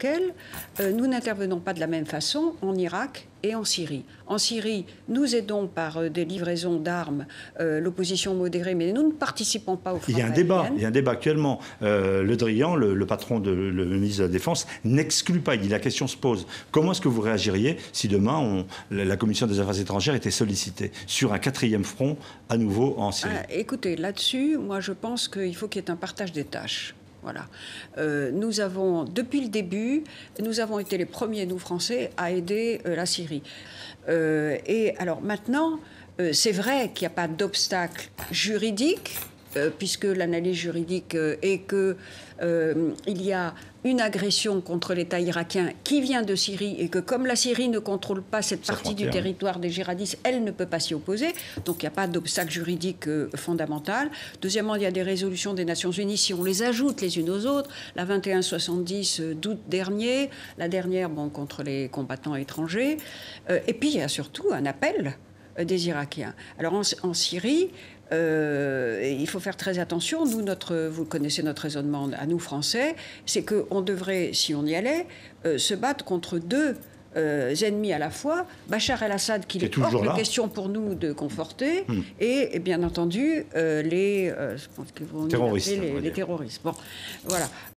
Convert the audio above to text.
laquelle nous n'intervenons pas de la même façon en Irak et en Syrie. En Syrie, nous aidons par des livraisons d'armes l'opposition modérée, mais nous ne participons pas au front. Il y a un débat actuellement. Le Drian, le patron le ministre de la Défense, n'exclut pas. Il dit la question se pose. Comment est-ce que vous réagiriez si demain la Commission des Affaires étrangères était sollicitée sur un 4e front à nouveau en Syrie? Écoutez, là-dessus, moi je pense qu'il faut qu'il y ait un partage des tâches. Voilà. Nous avons, depuis le début, nous avons été les premiers, nous Français, à aider la Syrie. Et alors maintenant, c'est vrai qu'il n'y a pas d'obstacle juridique, puisque l'analyse juridique est que il y a une agression contre l'État irakien qui vient de Syrie et que comme la Syrie ne contrôle pas cette partie du territoire des djihadistes, elle ne peut pas s'y opposer. Donc il n'y a pas d'obstacle juridique fondamental. Deuxièmement, il y a des résolutions des Nations Unies, si on les ajoute les unes aux autres, la 2170 d'août dernier, la dernière contre les combattants étrangers. Et puis il y a surtout un appel des Irakiens. Alors en Syrie, il faut faire très attention. Nous, vous connaissez notre raisonnement à nous Français, c'est qu'on devrait, si on y allait, se battre contre deux ennemis à la fois. Bachar el-Assad, qu'il est hors de question pour nous de conforter, et bien entendu les terroristes. Bon, voilà.